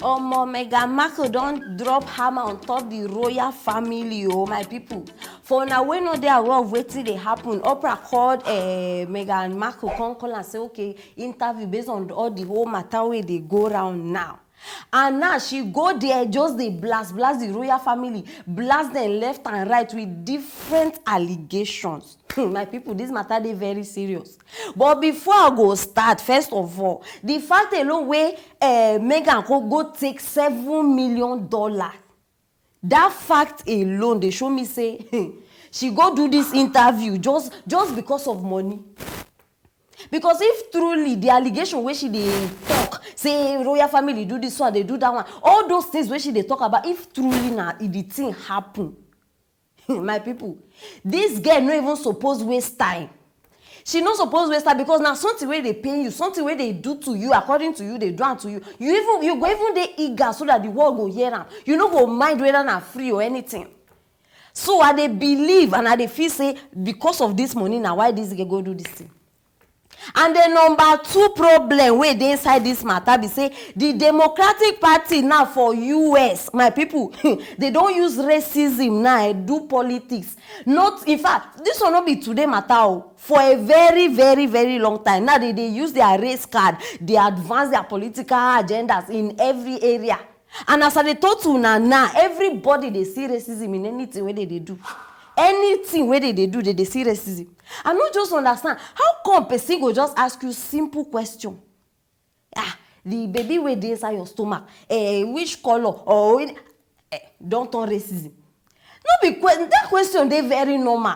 Megan Markle don't drop hammer on top the royal family, oh my people. For now, we know they are aware of wetin dey happen. Oprah called Megan Markle, come call and say, okay, interview based on all the whole matter wey dey go round now. And now she go there, just dey blast the royal family, blast them left and right with different allegations. My people, this matter dey very serious. But before I go start, first of all, the fact alone wey Megan go take $7 million, that fact alone dey show me say she go do this interview just because of money. Because if truly the allegation wey she dey talk say royal family do this one, they do that one, all those things wey she dey talk about, if truly na the thing happen, my people, this girl no even suppose waste time. She no suppose waste time, because now something wey dey pain you, something wey dey do to you, according to you, they do am to you. You go even dey eager so that the world go hear am. You no go mind whether na free or anything. So I dey believe and I dey feel say because of this money na why this girl go do this thing. And the number 2 problem wey dey inside this matter be say the Democratic Party now for US, my people, they don't use racism now do politics. Not, in fact, this will not be today matter. For a very, very, very long time now, they use their race card, they advance their political agendas in every area. And as I told you now, everybody they see racism in anything where they do. Anything where they do, they see racism. I don't just understand how come person go just ask you simple question. The baby wey dey inside your stomach, which color or don't turn racism. No, because that question they very normal.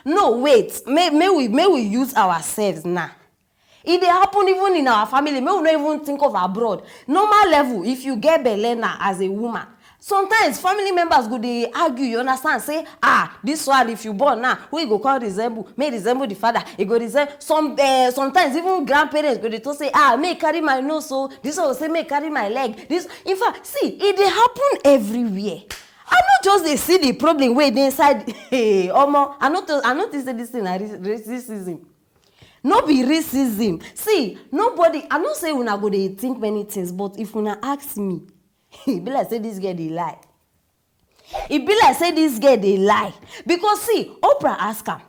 No, wait, may we use ourselves now. It dey happen even in our family. May we not even think of abroad. Normal level, if you get belle now as a woman, sometimes family members go dey argue, you understand, say this one if you born now, who you go call resemble, may resemble the father, e go resemble sometimes even grandparents go dey talk say may carry my nose, so this one will say may carry my leg. This, in fact, see, it dey happen everywhere. I not just dey see the problem wey dey inside. I notice say this thing na racism. No be racism. See, nobody, I not say una go dey think many things, but if una ask me, e be like say this girl dey lie. E be like say this girl dey lie. Because see, Oprah ask am,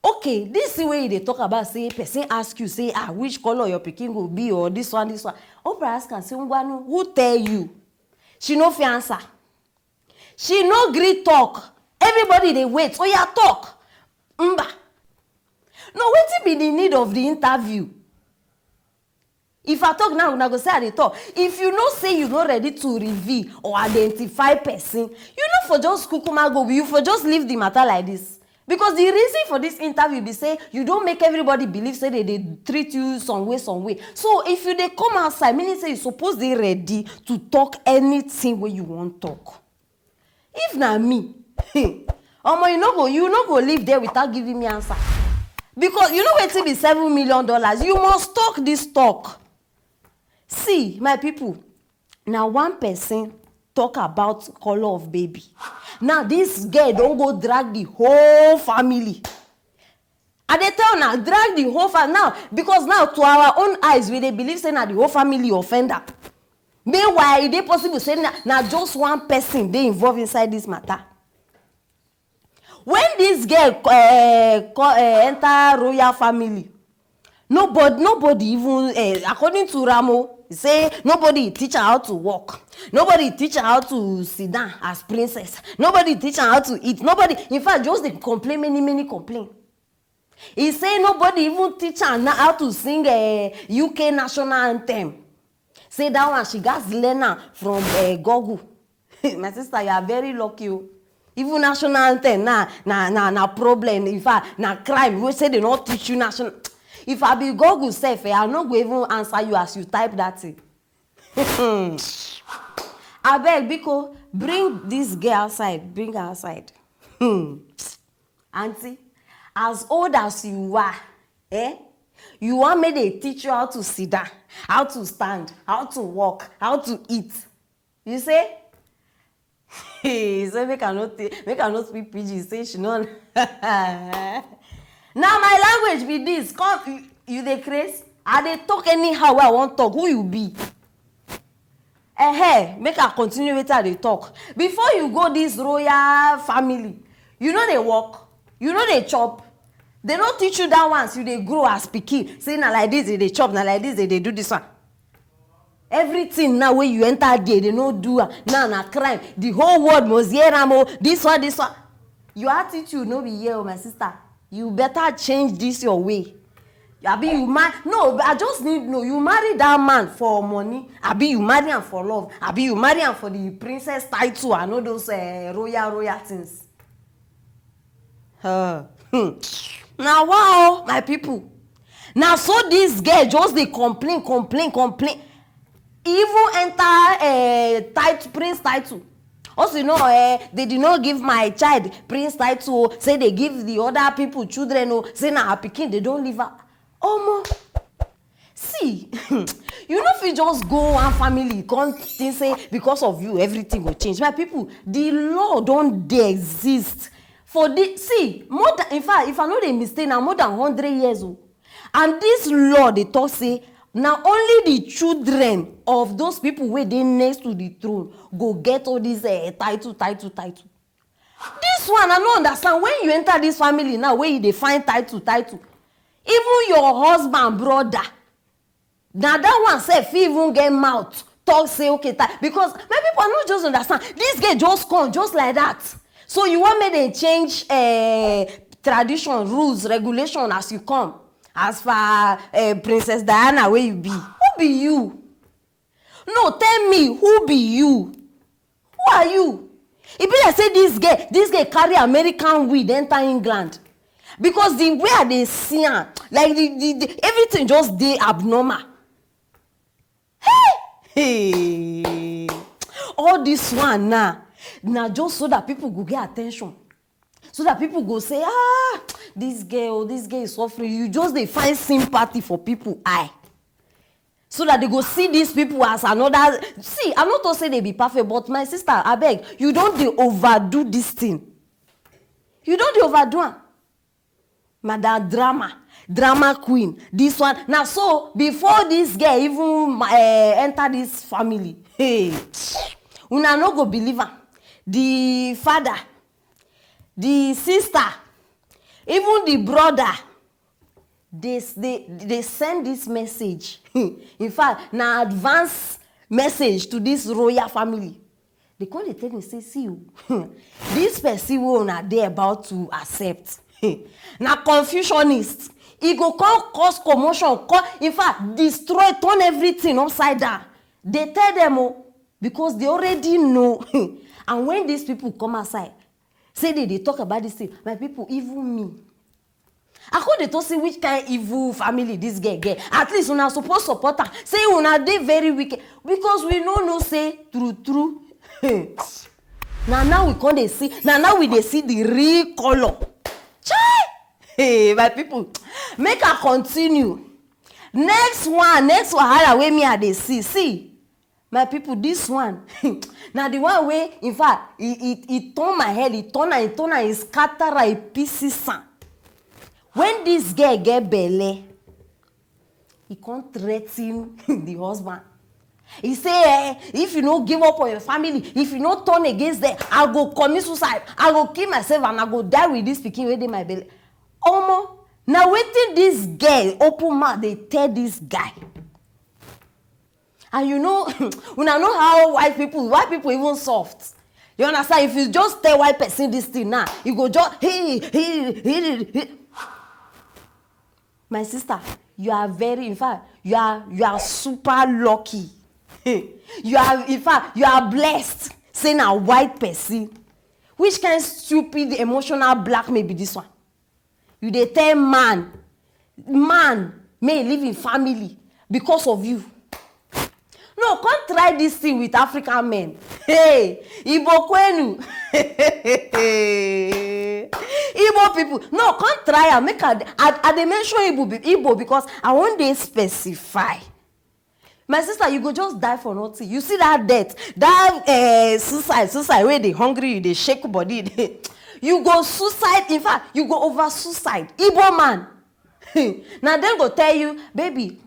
okay, this way they talk about, say person ask you, say which color your pikin go be, or this one. Oprah ask am, say who tell you? She no fit answer. She no gree talk. Everybody they wait. Oh yeah, talk. Mba. No, wetin be the need of the interview? If I talk now, una go say I dey talk. If you know say you not ready to reveal or identify person, you know for just kukuma go, you for just leave the matter like this. Because the reason for this interview be say you don't make everybody believe say they treat you some way. So if you dey come outside, meaning say you suppose dey ready to talk anything where you want talk. If na me, you no go live there without giving me answer. Because you know wetin be $7 million, you must talk this talk. See, my people, now one person talk about color of baby. Now this girl don't go drag the whole family. And they tell now, drag the whole family. Now, because now to our own eyes, we they believe say now the whole family offender. Meanwhile, it is possible say now just one person they involved inside this matter. When this girl enter royal family, nobody even, according to Ramo, say nobody teach her how to walk. Nobody teach her how to sit down as princess. Nobody teach her how to eat. Nobody, in fact, just they complain, many complain. He say nobody even teach her how to sing a UK national anthem. Say that one she got learn from Google. My sister, you are very lucky. Even national anthem na problem. In fact, na crime. We say they not teach you national. If I be Google self, I'm not going to even answer you as you type that thing. I beg, Biko, bring this girl outside. Bring her outside. Auntie, as old as you are, you want me to teach you how to sit down, how to stand, how to walk, how to eat. You say? He say make I not speak PG. Say she not. Now my language be this. Come, you dey craze? I dey talk anyhow I want talk. Who you be? Make I continue with how they talk. Before you go this royal family, you know they work, you know they chop. They don't teach you that once you they grow as pikin. Say na like this they chop, na like this they do this one. Everything now when you enter there, they no do now na crime. The whole world must hear this one, this one. Your attitude no be here, my sister. You better change this your way. Abi you no, I just need know you marry that man for money. Abi you marry him for love. Abi you marry him for the princess title and all those royal things. Now wow, my people. Now so this girl just they complain. Even enter prince title. Also, you know, they did not give my child prince title. Say they give the other people children. Say na her pikin they don't leave her. See, you know if you just go one family, can't say because of you everything will change. My people, the law don't exist for this. See, more than in fact, if I know they mistake now, more than 100 years old. And this law they talk say now only the children of those people where they next to the throne go get all these title. This one I don't understand. When you enter this family now, where they find title. Even your husband, brother, now that one say if even get mouth, talk say okay, because my people are not just understand. This guy just come just like that. So you want me to change tradition, rules, regulation as you come. As for Princess Diana, where you be? Who be you? No, tell me, who be you? Who are you? If I say this guy carry American weed enter England. Because the way they see her, like the everything just they abnormal. Hey, all this one now just so that people go get attention, so that people go say, this girl is suffering. You just they find sympathy for people eye, so that they go see these people as another. See, I'm not to say they be perfect, but my sister, I beg you don't they overdo this thing. You don't they overdo it. Madam drama queen, this one. Now, so before this girl even enter this family, hey, una no go believe her. The father, the sister, even the brother, they send this message. In fact, now advance message to this royal family. They come to tell me, say, see you, this person will not they about to accept. Now confusionist, he go cause commotion, in fact destroy, turn everything upside down. They tell them because they already know. And when these people come aside, say they talk about this thing, my people, even me, I could to see which kind of evil family this guy get. At least we are supposed to support her. Say we are they very wicked because we no say true. Now we can't see. Now we they see the real color. Hey, my people, make her continue. Next one, how way me are they see, my people, this one. Now the one way, in fact, it turn my head, it turn and scatter like pieces. When this guy get belly, he can't threaten the husband. He say, if you don't give up on your family, if you don't turn against them, I'll go commit suicide, I'll go kill myself, and I'll go die with this pikin within my belly. Now waiting this girl open mouth, they tell this guy. And you know, when I know how white people even soft. You understand? If you just tell white person this thing now, you go just hey. My sister, you are very, in fact, you are super lucky. You are blessed. Saying a white person. Which kind of stupid emotional blackmail be this one? You dey tell man may live in family because of you. No, can't try this thing with African men. Hey, Igbo kwenu. Igbo people. No, can't try and make I dey mention Igbo because I want to specify. My sister, you go just die for nothing. You see that death, that suicide where they hungry, you they shake body. You go suicide, in fact, you go over suicide. Igbo man. Now they go tell you, baby,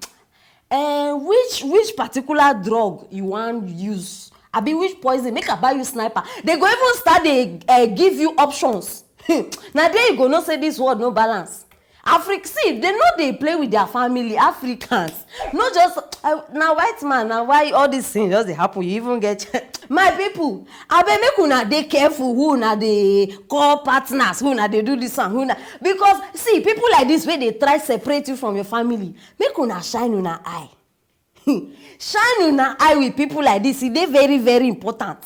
Which particular drug you want use? Abi which poison? Make I buy you sniper. They go even start dey give you options. Now there you go know say this world no balance. See, they know they play with their family, Africans. Not just now white man, now why all these things just dey happen, you even get my people. Abeg make una dey careful who una dey call partners, who una dey do this one, who una, because see people like this wey dey try separate you from your family, make una shine una eye. Shine una eye with people like this. E dey very very important,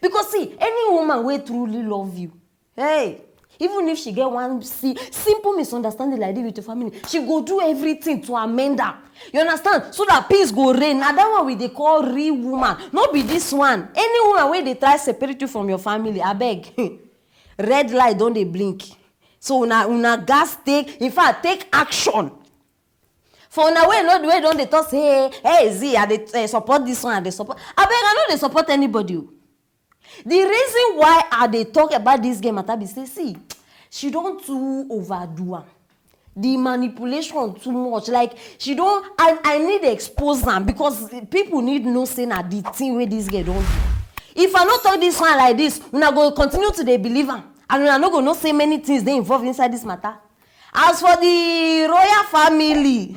because see, any woman wey truly love you, hey, even if she get one simple misunderstanding like this with your family, she go do everything to amend am. You understand? So that peace go reign. Na that one we dey call real woman. No be this one. Any woman wey dey try separate you from your family, abeg, red light don dey blink. So una gas take, in fact, take action. For una wey don dey talk say, hey, Z, I dey support this one, I dey support. Abeg, I no dey support anybody. The reason why I dey talk about this game matter be say, see, she don too overdo am. The manipulation too much. Like, she don, I need to expose am, because people need know say na the thing wey this girl don do. If I no talk this one like this, una go continue to dey believe am, and una no go know say many things dey involved inside this matter. As for the royal family,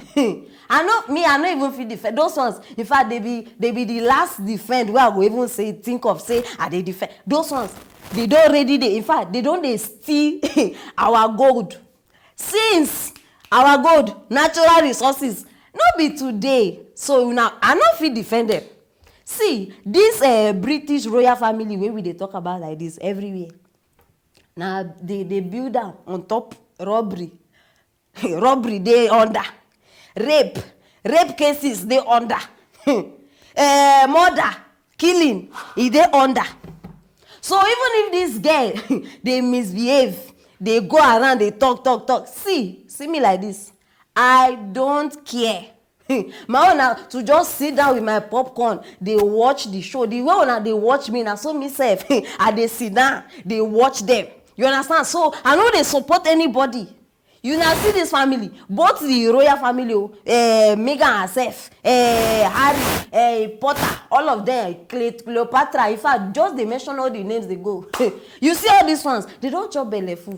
I no even fit defend those ones. In fact, they be the last defend where I go even say think of say I dey defend those ones. They don't already dey. In fact, they don't dey steal our gold. Since our gold, natural resources, no be today. So now I no fit defend them. See, this British royal family wey we dey talk about like this everywhere. Now they build am on top robbery. Robbery dey under. Rape cases dey under. Murder, killing, e dey under. So even if this girl they misbehave, they go around, they talk. See me like this. I don't care. My own na to just sit down with my popcorn, they watch the show. The way una they watch me, na so myself, I dey sit down, they watch them. You understand? So I know they support anybody. You now see this family, both the royal family, Megan herself, Harry, Potter, all of them, Cleopatra. In fact, just they mention all the names they go. You see all these ones, they don't chop belle full.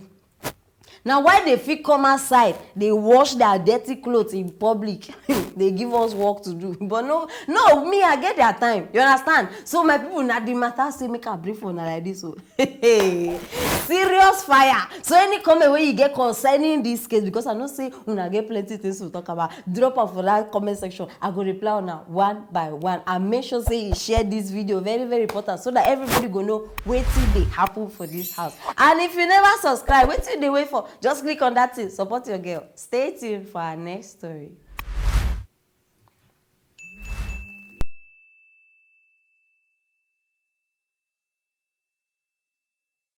Now, why they fit come outside, they wash their dirty clothes in public. They give us work to do. But no, me, I get their time. You understand? So my people, now the matter say make a brief on like this. So. Serious fire. So any comment where you get concerning this case, because I know say una get plenty things to talk about, drop off for that comment section. I go reply on one by one. And make sure say you share this video, very very important, so that everybody go know wetin dey happen for this house. And if you never subscribe, wetin dey wait for? Just click on that thing, support your girl. Stay tuned for our next story.